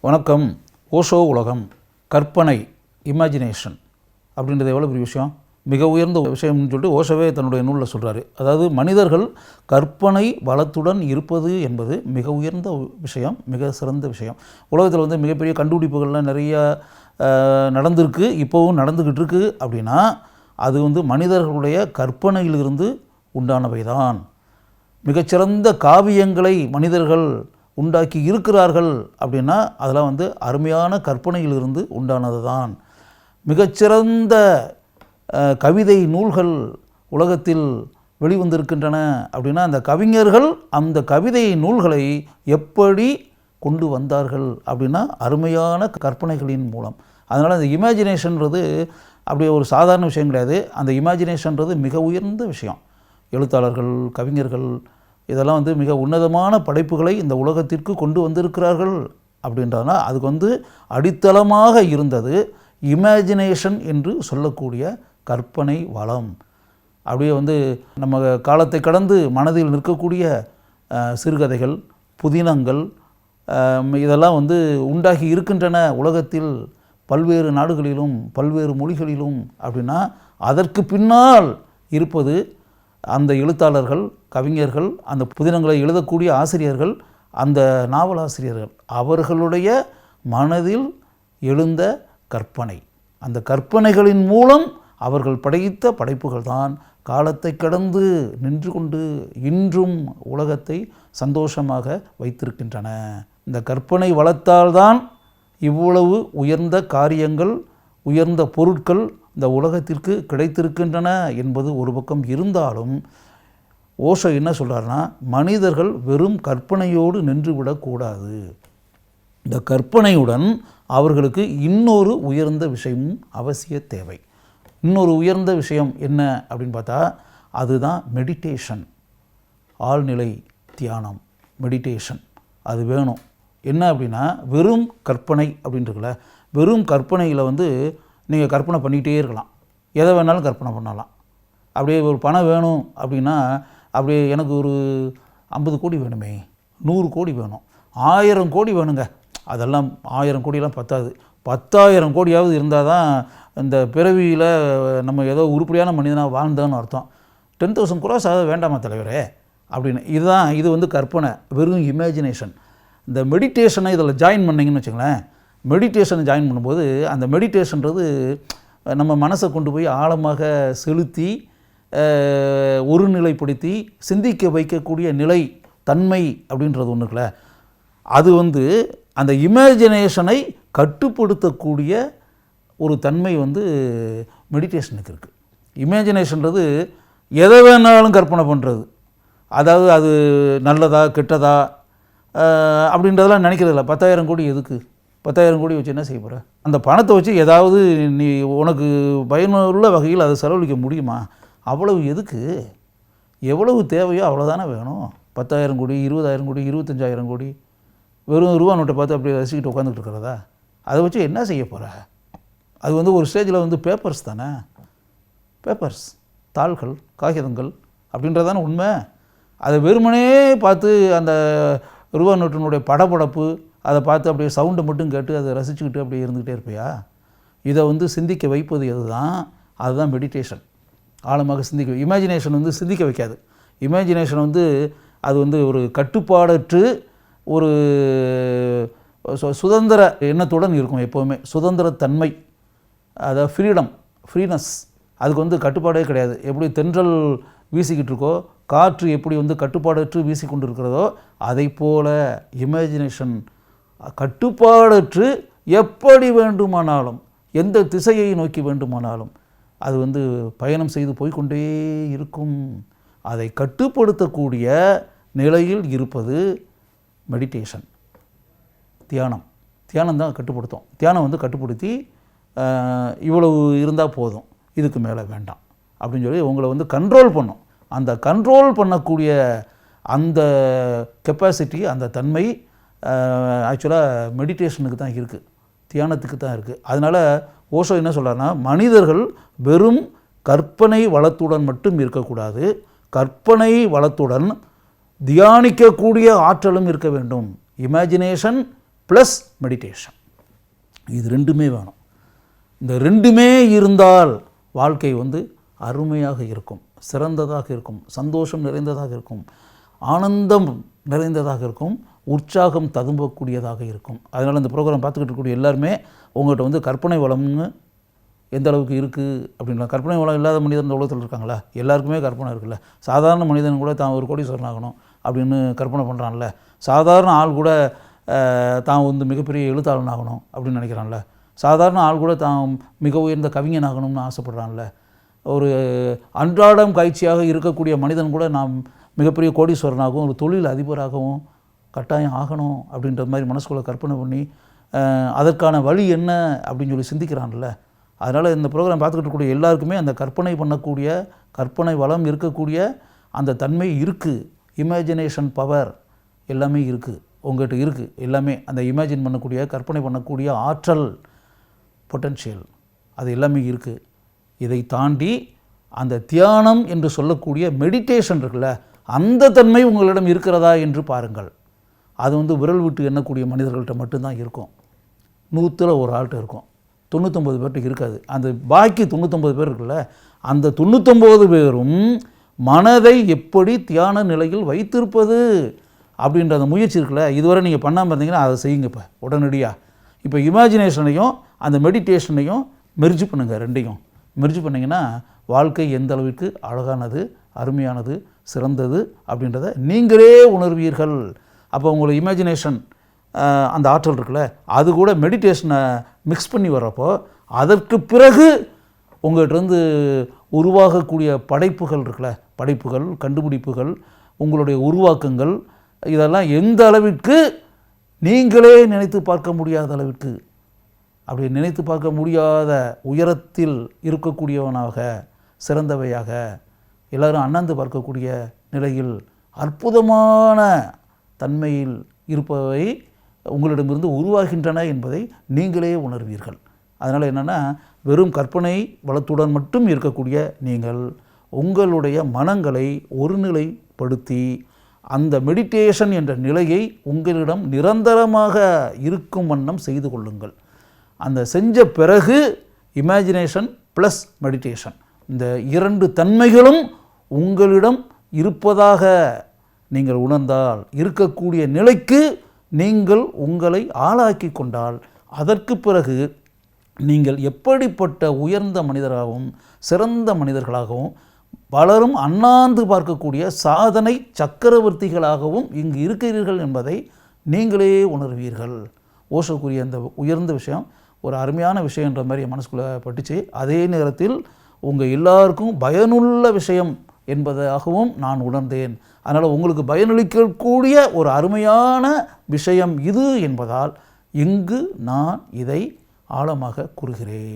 வணக்கம். ஓஷோ உலகம், கற்பனை, இமேஜினேஷன் அப்படின்றது எவ்வளோ பெரிய விஷயம், மிக உயர்ந்த விஷயம்னு சொல்லிட்டு ஓஷோவே தன்னுடைய நூலில் சொல்கிறாரு. அதாவது மனிதர்கள் கற்பனை வளத்துடன் இருப்பது என்பது மிக உயர்ந்த விஷயம், மிக சிறந்த விஷயம். உலகத்தில் வந்து மிகப்பெரிய கண்டுபிடிப்புகள்லாம் நிறையா நடந்திருக்கு, இப்போவும் நடந்துக்கிட்டு இருக்கு. அப்படின்னா அது வந்து மனிதர்களுடைய கற்பனையிலிருந்து உண்டானவை தான். மிகச்சிறந்த காவியங்களை மனிதர்கள் உண்டாக்கி இருக்கிறார்கள் அப்படின்னா அதெல்லாம் வந்து அருமையான கற்பனையிலிருந்து உண்டானது தான். மிகச்சிறந்த கவிதை நூல்கள் உலகத்தில் வெளிவந்திருக்கின்றன அப்படின்னா அந்த கவிஞர்கள் அந்த கவிதை நூல்களை எப்படி கொண்டு வந்தார்கள் அப்படின்னா அருமையான கற்பனைகளின் மூலம். அதனால் அந்த இமேஜினேஷன்றது அப்படி ஒரு சாதாரண விஷயம் கிடையாது. அந்த இமேஜினேஷன்றது மிக உயர்ந்த விஷயம். எழுத்தாளர்கள், கவிஞர்கள் இதெல்லாம் வந்து மிக உன்னதமான படைப்புகளை இந்த உலகத்திற்கு கொண்டு வந்திருக்கிறார்கள். அப்படின்றதுனா அதுக்கு வந்து அடித்தளமாக இருந்தது இமேஜினேஷன் என்று சொல்லக்கூடிய கற்பனை வளம். அப்படியே வந்து நம்ம காலத்தை கடந்து மனதில் நிற்கக்கூடிய சிறுகதைகள், புதினங்கள் இதெல்லாம் வந்து உண்டாகி இருக்கின்றன உலகத்தில் பல்வேறு நாடுகளிலும் பல்வேறு மொழிகளிலும். அப்படின்னா அதற்கு பின்னால் இருப்பது அந்த எழுத்தாளர்கள், கவிஞர்கள், அந்த புதினங்களை எழுதக்கூடிய ஆசிரியர்கள், அந்த நாவலாசிரியர்கள் அவர்களுடைய மனதில் எழுந்த கற்பனை. அந்த கற்பனைகளின் மூலம் அவர்கள் படைத்த படைப்புகள் தான் காலத்தை கடந்து நின்று கொண்டு இன்றும் உலகத்தை சந்தோஷமாக வைத்திருக்கின்றன. இந்த கற்பனை வளத்தால்தான் இவ்வளவு உயர்ந்த காரியங்கள், உயர்ந்த பொருட்கள் இந்த உலகத்திற்கு கிடைத்திருக்கின்றன என்பது ஒரு பக்கம் இருந்தாலும் ஓஷோ என்ன சொல்கிறாருன்னா மனிதர்கள் வெறும் கற்பனையோடு நின்றுவிடக்கூடாது. இந்த கற்பனையுடன் அவர்களுக்கு இன்னொரு உயர்ந்த விஷயமும் அவசிய தேவை. இன்னொரு உயர்ந்த விஷயம் என்ன அப்படின்னு பார்த்தா அதுதான் மெடிடேஷன், ஆழ்நிலை தியானம், மெடிடேஷன். அது வேணும். என்ன அப்படின்னா வெறும் கற்பனை அப்படின்றதுல வெறும் கற்பனையில் வந்து நீங்கள் கற்பனை பண்ணிக்கிட்டே இருக்கலாம், எதை வேணாலும் கற்பனை பண்ணலாம். அப்படியே ஒரு பணம் வேணும் அப்படின்னா அப்படியே எனக்கு ஒரு 50 கோடி வேணுமே, 100 கோடி வேணும், 1000 கோடி வேணுங்க. அதெல்லாம் 1000 கோடியெல்லாம் பத்தாது, 10,000 கோடியாவது இருந்தால் தான் இந்த பிறவியில் நம்ம ஏதோ உருப்படியான மனிதனாக வாழ்ந்தோன்னு அர்த்தம். 10,000 crores வேண்டாமா தலைவரே அப்படின்னு. இது வந்து கற்பனை, வெறும் இமேஜினேஷன். இந்த மெடிடேஷனை இதில் ஜாயின் பண்ணிங்கன்னு வச்சுங்களேன். மெடிடேஷனை ஜாயின் பண்ணும்போது அந்த மெடிடேஷன்றது நம்ம மனசை கொண்டு போய் ஆழமாக செலுத்தி ஒருநிலைப்படுத்தி சிந்திக்க வைக்கக்கூடிய நிலை, தன்மை அப்படின்றது ஒன்று இருக்குல்ல, அது வந்து அந்த இமேஜினேஷனை கட்டுப்படுத்தக்கூடிய ஒரு தன்மை வந்து மெடிடேஷனுக்கு இருக்குது. இமேஜினேஷன்றது எதை வேணாலும் கற்பனை பண்ணுறது, அதாவது அது நல்லதா கெட்டதா அப்படின்றதெல்லாம் நினைக்கிறதில்ல. 10,000 கோடி எதுக்கு, 10,000 கோடி வச்சு என்ன செய்ய போகிற, அந்த பணத்தை வச்சு ஏதாவது நீ உனக்கு பயனுள்ள வகையில் அதை செலவழிக்க முடியுமா, அவ்வளவு எதுக்கு, எவ்வளவு தேவையோ அவ்வளோதானே வேணும். 10,000 கோடி, 20,000 கோடி, 25,000 கோடி வெறும் ரூபா நோட்டை பார்த்து அப்படியே ரசிக்கிட்டு உட்காந்துட்டு இருக்கிறதா, அதை வச்சு என்ன செய்ய போகிற. அது வந்து ஒரு ஸ்டேஜில் வந்து பேப்பர்ஸ் தானே, பேப்பர்ஸ், தாள்கள், காகிதங்கள் அப்படின்றதானே உண்மை. அதை வெறுமனே பார்த்து அந்த ரூபா நோட்டினுடைய படபடப்பு அதை பார்த்து அப்படியே சவுண்டை மட்டும் கேட்டு அதை ரசிச்சுக்கிட்டு அப்படியே இருந்துக்கிட்டே இருப்பியா. இதை வந்து சிந்திக்க வைப்பது எது தான், அதுதான் மெடிடேஷன். ஆழமாக சிந்திக்க. இமேஜினேஷன் வந்து சிந்திக்க வைக்காது. இமேஜினேஷன் வந்து அது வந்து ஒரு கட்டுப்பாடற்று ஒரு சுதந்திர எண்ணத்துடன் இருக்கும் எப்போவுமே. சுதந்திரத்தன்மை, அதாவது ஃப்ரீனஸ், அதுக்கு வந்து கட்டுப்பாடே கிடையாது. எப்படி தென்றல் வீசிக்கிட்டு இருக்கோ, காற்று எப்படி வந்து கட்டுப்பாடற்று வீசி கொண்டு இருக்கிறதோ அதை போல இமேஜினேஷன் கட்டுப்பாடற்று எப்படி வேண்டுமானாலும் எந்த திசையை நோக்கி வேண்டுமானாலும் அது வந்து பயணம் செய்து போய்கொண்டே இருக்கும். அதை கட்டுப்படுத்தக்கூடிய நிலையில் இருப்பது மெடிடேஷன், தியானம். தியானம் தான் கட்டுப்படுத்தும். தியானம் வந்து கட்டுப்படுத்தி இவ்வளவு இருந்தால் போதும், இதுக்கு மேலே வேண்டாம் அப்படின்னு சொல்லி உங்களை வந்து கண்ட்ரோல் பண்ணும். அந்த கண்ட்ரோல் பண்ணக்கூடிய அந்த கெப்பாசிட்டி, அந்த தன்மை ஆக்சுவலாக மெடிடேஷனுக்கு தான் இருக்குது, தியானத்துக்கு தான் இருக்குது. அதனால் ஓஷோ என்ன சொல்கிறாருன்னா மனிதர்கள் வெறும் கற்பனை வளத்துடன் மட்டும் இருக்கக்கூடாது, கற்பனை வளத்துடன் தியானிக்கக்கூடிய ஆற்றலும் இருக்க வேண்டும். Imagination plus meditation. இது ரெண்டுமே வேணும். இந்த ரெண்டுமே இருந்தால் வாழ்க்கை அருமையாக இருக்கும், சிறந்ததாக இருக்கும், சந்தோஷம் நிறைந்ததாக இருக்கும், ஆனந்தம் நிறைந்ததாக இருக்கும், உற்சாகம் ததும்பக்கூடியதாக இருக்கும். அதனால் இந்த ப்ரோக்ராம் பார்த்துக்கிட்டு இருக்கக்கூடிய எல்லாருமே உங்கள்கிட்ட கற்பனை வளம்னு எந்த அளவுக்கு இருக்குது அப்படின்னா, கற்பனை வளம் இல்லாத மனிதன் இந்த உலகத்தில் இருக்காங்களா? எல்லாருக்குமே கற்பனை இருக்குல்ல. சாதாரண மனிதன் கூட தான் ஒரு கோடீஸ்வரன் ஆகணும் அப்படின்னு கற்பனை பண்ணுறான்ல. சாதாரண ஆள் கூட தான் மிகப்பெரிய எழுத்தாளன் ஆகணும் அப்படின்னு நினைக்கிறான்ல. சாதாரண ஆள் கூட தான் மிக உயர்ந்த கவிஞன் ஆகணும்னு ஆசைப்படுறான்ல. ஒரு அன்றாடம் காட்சியாக இருக்கக்கூடிய மனிதன் கூட நாம் மிகப்பெரிய கோடீஸ்வரனாகவும் ஒரு தொழில் அதிபராகவும் கட்டாயம் ஆகணும் அப்படின்ற மாதிரி மனசுக்குள்ளே கற்பனை பண்ணி அதற்கான வழி என்ன அப்படின்னு சொல்லி சிந்திக்கிறான்ல. அதனால் இந்த ப்ரோக்ராம் பார்த்துக்கிட்டு இருக்கக்கூடிய எல்லாருக்குமே அந்த கற்பனை பண்ணக்கூடிய, கற்பனை வளம் இருக்கக்கூடிய அந்த தன்மை இருக்குது. இமேஜினேஷன் பவர் எல்லாமே இருக்குது, உங்கள்கிட்ட இருக்குது. எல்லாமே அந்த இமேஜின் பண்ணக்கூடிய, கற்பனை பண்ணக்கூடிய ஆற்றல், பொட்டன்ஷியல், அது எல்லாமே இருக்குது. இதை தாண்டி அந்த தியானம் என்று சொல்லக்கூடிய மெடிடேஷன் இருக்குல்ல, அந்த தன்மை உங்களிடம் இருக்கிறதா என்று பாருங்கள். அது விரல் விட்டு எண்ணக்கூடிய மனிதர்கள்ட்ட மட்டும்தான் இருக்கும். 100ல் ஒரு ஆள்கிட்ட இருக்கும், 99 பேர்கிட்ட இருக்காது. அந்த பாக்கி 99 பேர் இருக்குல்ல, அந்த 99 பேரும் மனதை எப்படி தியான நிலையில் வைத்திருப்பது அப்படின்ற அந்த முயற்சி இருக்குல்ல, இதுவரை நீங்கள் பண்ணாமல் இருந்தீங்கன்னா அதை செய்யுங்க. இப்போ உடனடியாக இப்போ இமேஜினேஷனையும் அந்த மெடிடேஷனையும் மெர்ஜ் பண்ணுங்கள். ரெண்டையும் மெர்ஜ் பண்ணிங்கன்னா வாழ்க்கை எந்த அளவுக்கு அழகானது, அருமையானது, சிறந்தது அப்படின்றத நீங்களே உணர்வீர்கள். அப்போ உங்களை இமேஜினேஷன் அந்த ஆற்றல் இருக்குல்ல, அது கூட மெடிடேஷனை மிக்ஸ் பண்ணி வர்றப்போ அதற்கு பிறகு உங்கள்கிட்ட உருவாகக்கூடிய படைப்புகள் இருக்குல்ல, படைப்புகள், கண்டுபிடிப்புகள், உங்களுடைய உருவாக்கங்கள், இதெல்லாம் எந்த அளவிற்கு நீங்களே நினைத்து பார்க்க முடியாத அளவிற்கு, அப்படி நினைத்து பார்க்க முடியாத உயரத்தில் இருக்கக்கூடியவனாக, சிறந்தவையாக, எல்லோரும் அண்ணாந்து பார்க்கக்கூடிய நிலையில் அற்புதமான தன்மையில் இருப்பவை உங்களிடமிருந்து உருவாகின்றன என்பதை நீங்களே உணர்வீர்கள். அதனால் என்னென்னா, வெறும் கற்பனை வளத்துடன் மட்டும் இருக்கக்கூடிய நீங்கள் உங்களுடைய மனங்களை ஒருநிலைப்படுத்தி அந்த மெடிடேஷன் என்ற நிலையை உங்களிடம் நிரந்தரமாக இருக்கும் வண்ணம் செய்து கொள்ளுங்கள். அந்த செஞ்ச பிறகு இமேஜினேஷன் ப்ளஸ் மெடிடேஷன், இந்த 2 தன்மைகளும் உங்களிடம் இருப்பதாக நீங்கள் உணர்ந்தால், இருக்கக்கூடிய நிலைக்கு நீங்கள் உங்களை ஆளாக்கி கொண்டால், அதற்கு பிறகு நீங்கள் எப்படிப்பட்ட உயர்ந்த மனிதராகவும் சிறந்த மனிதர்களாகவும் பலரும் அண்ணாந்து பார்க்கக்கூடிய சாதனை சக்கரவர்த்திகளாகவும் இங்கு இருக்கிறீர்கள் என்பதை நீங்களே உணர்வீர்கள். ஓஷோக்குரிய அந்த உயர்ந்த விஷயம் ஒரு அருமையான விஷயன்ற மாதிரி என் மனசுக்குள்ளே பட்டுச்சு. அதே நேரத்தில் உங்கள் எல்லாருக்கும் பயனுள்ள விஷயம் என்பதாகவும் நான் உணர்ந்தேன். அதனால் உங்களுக்கு பயனளிக்கக்கூடிய ஒரு அருமையான விஷயம் இது என்பதால் இங்கு நான் இதை ஆழமாக கூறுகிறேன்.